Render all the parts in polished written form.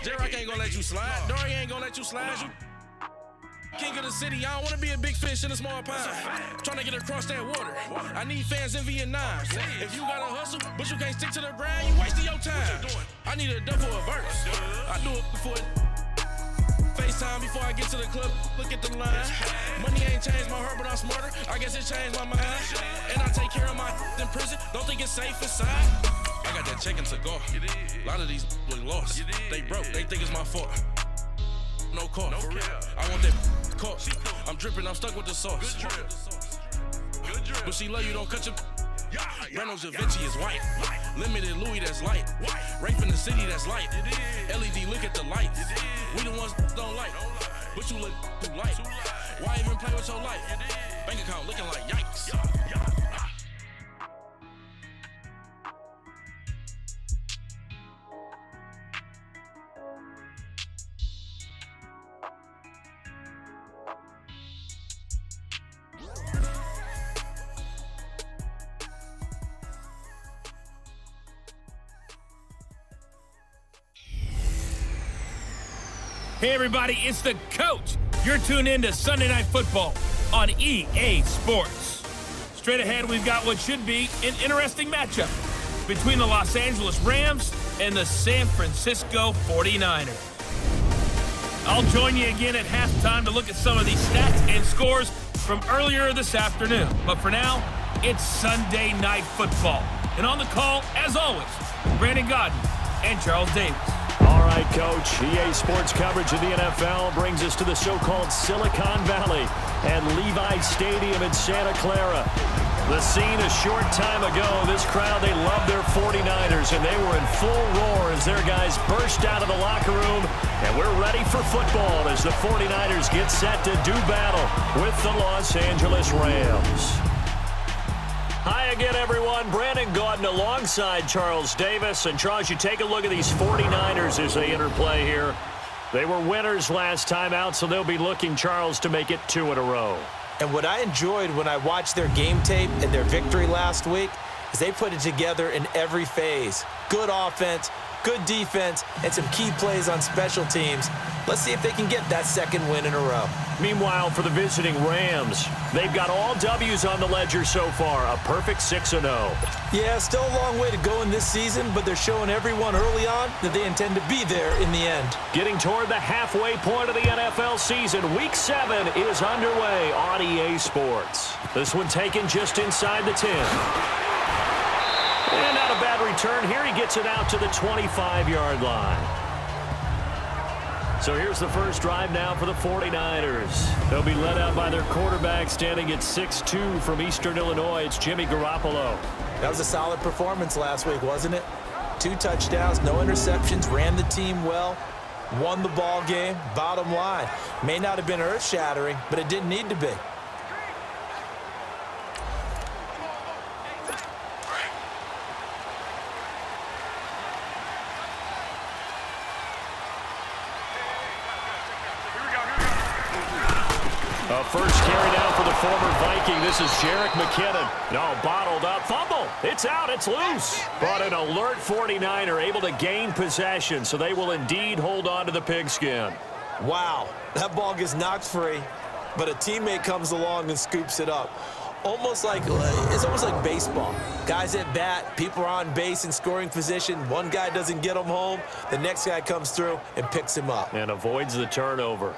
J-Rock ain't gonna let you slide. Dory ain't gonna let you slide. You king of the city. I don't wanna be a big fish in a small pond. Trying to get across that water. I need fans in Vietnam. If you gotta hustle, but you can't stick to the grind, you wasting your time. I need a double a verse. I do it for FaceTime before I get to the club. Look at the line. Money ain't changed my heart, but I'm smarter. I guess it changed my mind. And I take care of my in prison. Don't think it's safe inside. I got that check to go. A lot of these look lost. They broke. They think it's my fault. No call. For real. I want that caught. I'm dripping. I'm stuck with the sauce. Good drip. But she love you. Don't cut your. Reynolds Da Vinci is white. Limited Louis, that's light. Rape in the city, that's light. LED, look at the lights. We the ones don't like. But you look too light. Why even play with your life? Bank account looking like yikes. Hey everybody, it's the coach. You're tuned in to Sunday Night Football on EA Sports. Straight ahead, we've got what should be an interesting matchup between the Los Angeles Rams and the San Francisco 49ers. I'll join you again at halftime to look at some of these stats and scores from earlier this afternoon. But for now, it's Sunday Night Football. And on the call, as always, Brandon Godden and Charles Davis. All right, Coach. EA Sports coverage of the NFL brings us to the so-called Silicon Valley at Levi Stadium in Santa Clara. The scene a short time ago. This crowd, they love their 49ers, and they were in full roar as their guys burst out of the locker room. And we're ready for football as the 49ers get set to do battle with the Los Angeles Rams. Hi again, everyone. Brandon Gaudin alongside Charles Davis. And Charles, you take a look at these 49ers as they interplay here. They were winners last time out, so they'll be looking, Charles, to make it 2 in a row. And what I enjoyed when I watched their game tape and their victory last week is they put it together in every phase. Good offense, good defense, and some key plays on special teams. Let's see if they can get that second win in a row. Meanwhile, for the visiting Rams, they've got all W's on the ledger so far, a perfect 6-0. Yeah, still a long way to go in this season, but they're showing everyone early on that they intend to be there in the end. Getting toward the halfway point of the NFL season, Week 7 is underway on EA Sports. This one taken just inside the 10. And not a bad return here. He gets it out to the 25-yard line. So here's the first drive now for the 49ers. They'll be led out by their quarterback standing at 6'2" from Eastern Illinois. It's Jimmy Garoppolo. That was a solid performance last week, wasn't it? 2 touchdowns, no interceptions, ran the team well, won the ball game. Bottom line, may not have been earth-shattering, but it didn't need to be. First carry down for the former Viking. This is Jerick McKinnon. No, bottled up. Fumble. It's out. It's loose. But an alert 49er able to gain possession, so they will indeed hold on to the pigskin. Wow. That ball gets knocked free, but a teammate comes along and scoops it up. It's almost like baseball. Guys at bat, people are on base in scoring position. One guy doesn't get him home. The next guy comes through and picks him up. And avoids the turnover.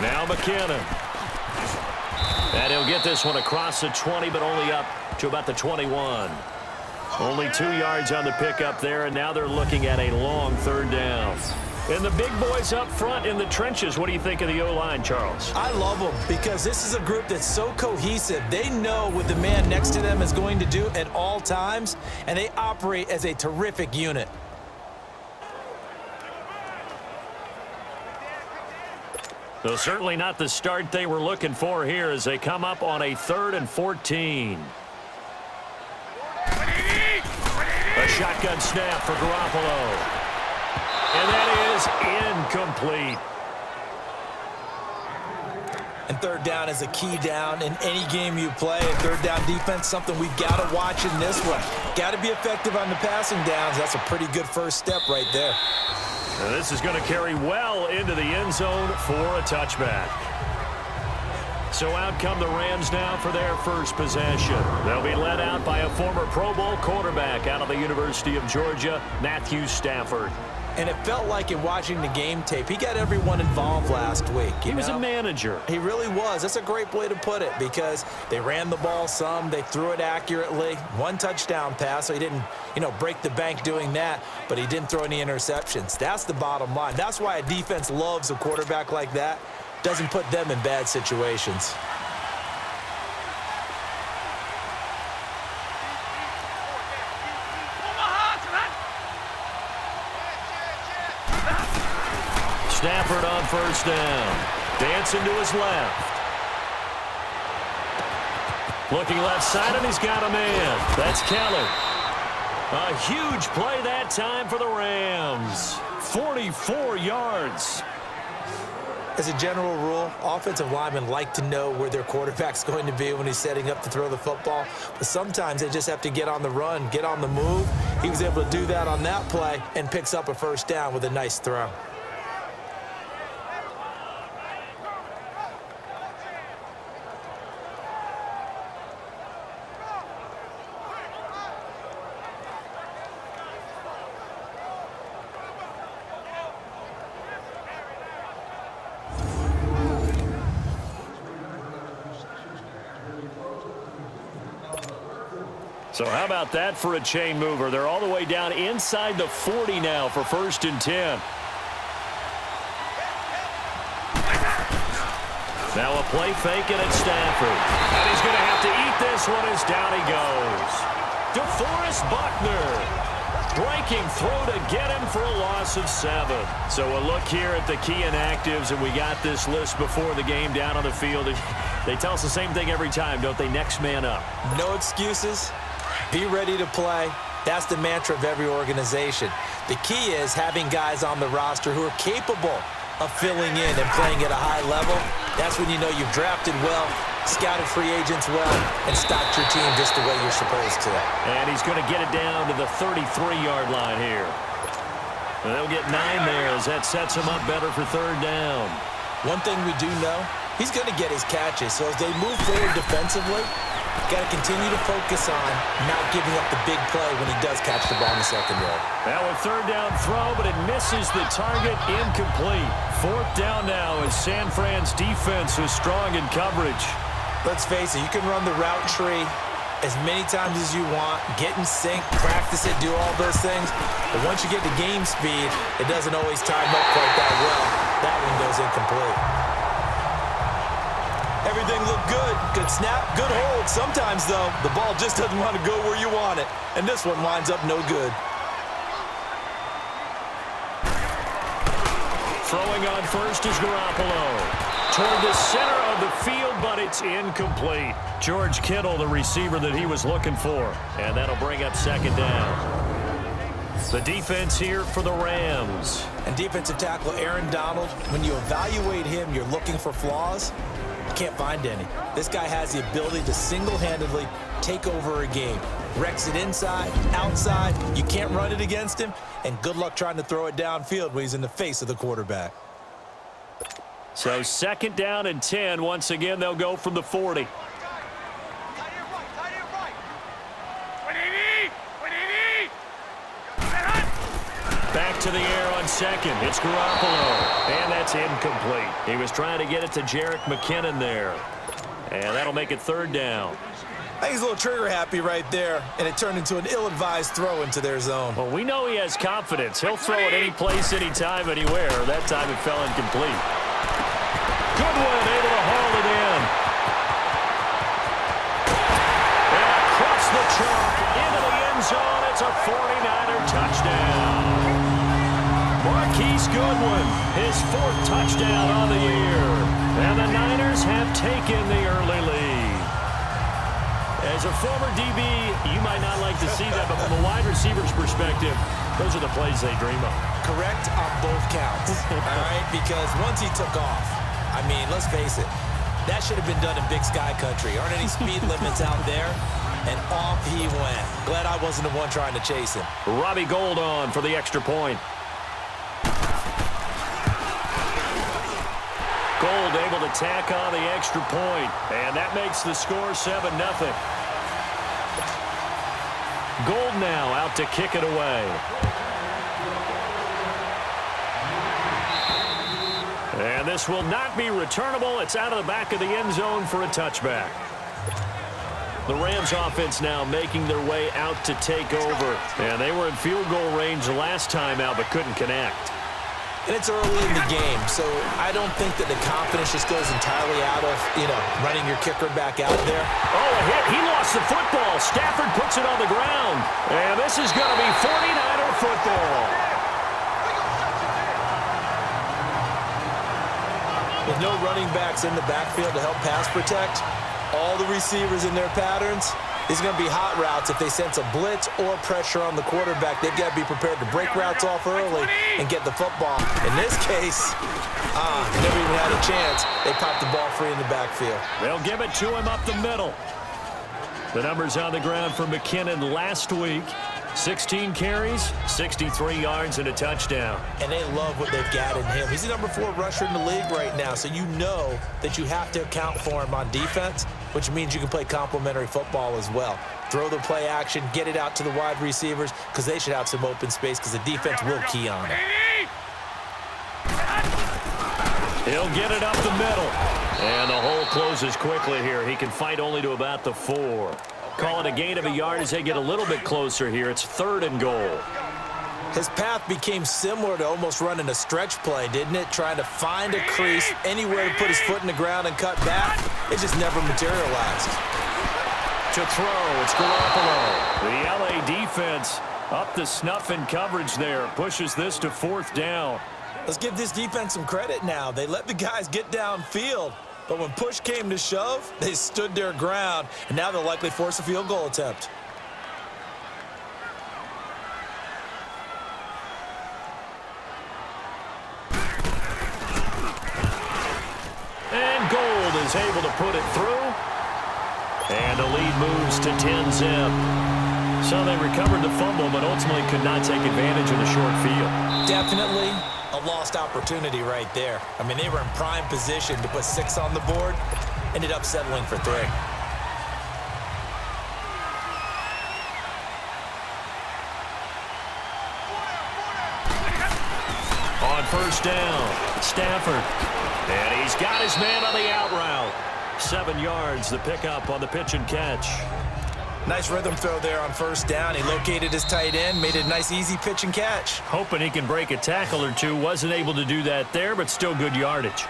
Now McKinnon. And he'll get this one across the 20, but only up to about the 21. Only 2 yards on the pickup there, and now they're looking at a long third down. And the big boys up front in the trenches. What do you think of the O-line, Charles? I love them because this is a group that's so cohesive. They know what the man next to them is going to do at all times, and they operate as a terrific unit. So certainly not the start they were looking for here as they come up on a 3rd and 14. A Shotgun snap for Garoppolo. And that is incomplete. And third down is a key down in any game you play. And third down defense, something we've got to watch in this one. Got to be effective on the passing downs. That's a pretty good first step right there. And this is going to carry well into the end zone for a touchback. So out come the Rams now for their first possession. They'll be led out by a former Pro Bowl quarterback out of the University of Georgia, Matthew Stafford. And it felt like in watching the game tape, he got everyone involved last week. He was a manager. He really was. That's a great way to put it because they ran the ball some. They threw it accurately. One touchdown pass, so he didn't, break the bank doing that, but he didn't throw any interceptions. That's the bottom line. That's why a defense loves a quarterback like that. Doesn't put them in bad situations. Stafford on first down. Dancing to his left. Looking left side, and he's got a man. That's Kelly. A huge play that time for the Rams. 44 yards. As a general rule, offensive linemen like to know where their quarterback's going to be when he's setting up to throw the football. But sometimes they just have to get on the run, get on the move. He was able to do that on that play and picks up a first down with a nice throw. So how about that for a chain mover? They're all the way down inside the 40 now for 1st and 10. Now a play fake, and it's Stafford. And he's going to have to eat this one as down he goes. DeForest Buckner. Breaking throw to get him for a loss of 7. So a look here at the key inactives, and we got this list before the game down on the field. They tell us the same thing every time, don't they? Next man up. No excuses. Be ready to play. That's the mantra of every organization. The key is having guys on the roster who are capable of filling in and playing at a high level. That's when you know you've drafted well, scouted free agents well, and stocked your team just the way you're supposed to. And he's going to get it down to the 33-yard line here. And they'll get 9 there as that sets him up better for 3rd down. One thing we do know, he's going to get his catches. So as they move forward defensively, got to continue to focus on not giving up the big play when he does catch the ball in the secondary. Now a 3rd down throw, but it misses the target, incomplete. 4th down now as San Fran's defense is strong in coverage. Let's face it, you can run the route tree as many times as you want, get in sync, practice it, do all those things. But once you get to game speed, it doesn't always time up quite that well. That one goes incomplete. Everything looked good. Good snap, good hold. Sometimes, though, the ball just doesn't want to go where you want it. And this one winds up no good. Throwing on first is Garoppolo. Toward the center of the field, but it's incomplete. George Kittle, the receiver that he was looking for. And that'll bring up 2nd down. The defense here for the Rams. And defensive tackle Aaron Donald, when you evaluate him, you're looking for flaws. Can't find any. This guy has the ability to single-handedly take over a game. Wrecks it inside, outside. You can't run it against him. And good luck trying to throw it downfield when he's in the face of the quarterback. So 2nd down and 10. Once again, they'll go from the 40. Back to the air on 2nd. It's Garoppolo. And that's incomplete. He was trying to get it to Jerick McKinnon there. And that'll make it 3rd down. I think he's a little trigger happy right there, and it turned into an ill-advised throw into their zone. Well, we know he has confidence. He'll throw it any place, anytime, anywhere. That time it fell incomplete. Goodwin able to haul it in. And across the chalk into the end zone. It's a 49er touchdown. Marquise Goodwin, his 4th touchdown on the year. And the Niners have taken the early lead. As a former DB, you might not like to see that, but from a wide receiver's perspective, those are the plays they dream of. Correct on both counts, all right? Because once he took off, I mean, let's face it, that should have been done in Big Sky Country. Aren't any speed limits out there? And off he went. Glad I wasn't the one trying to chase him. Robbie Gould on for the extra point. Gould able to tack on the extra point, and that makes the score 7-0. Gould now out to kick it away. And this will not be returnable. It's out of the back of the end zone for a touchback. The Rams offense now making their way out to take over. And they were in field goal range last time out but couldn't connect. And it's early in the game, so I don't think that the confidence just goes entirely out of, running your kicker back out there. Oh, a hit. He lost the football. Stafford puts it on the ground. And this is going to be 49er football. With no running backs in the backfield to help pass protect, all the receivers in their patterns, these are going to be hot routes. If they sense a blitz or pressure on the quarterback, they've got to be prepared to break routes off early and get the football. In this case, never even had a chance. They popped the ball free in the backfield. They'll give it to him up the middle. The numbers on the ground for McKinnon last week. 16 carries, 63 yards, and a touchdown. And they love what they've got in him. He's the number 4 rusher in the league right now, so you know that you have to account for him on defense, which means you can play complementary football as well. Throw the play action, get it out to the wide receivers, because they should have some open space, because the defense will key on it. He'll get it up the middle. And the hole closes quickly here. He can fight only to about the 4. Call it a gain of a yard as they get a little bit closer here. It's 3rd and goal. His path became similar to almost running a stretch play, didn't it? Trying to find a crease, anywhere to put his foot in the ground and cut back. It just never materialized. To throw, it's Garoppolo. The LA defense up the snuff in coverage there. Pushes this to 4th down. Let's give this defense some credit now. They let the guys get downfield. But when push came to shove, they stood their ground, and now they'll likely force a field goal attempt. And Gould is able to put it through. And the lead moves to 10-zip. So they recovered the fumble, but ultimately could not take advantage of the short field. Definitely a lost opportunity right there. I mean, they were in prime position to put 6 on the board, ended up settling for 3. On 1st down, Stafford. And he's got his man on the out route. 7 yards, the pickup on the pitch and catch. Nice rhythm throw there on 1st down. He located his tight end, made it a nice, easy pitch and catch. Hoping he can break a tackle or two. Wasn't able to do that there, but still good yardage.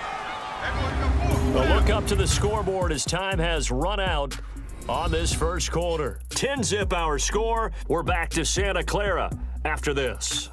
A look up to the scoreboard as time has run out on this first quarter. 10-zip our score. We're back to Santa Clara after this.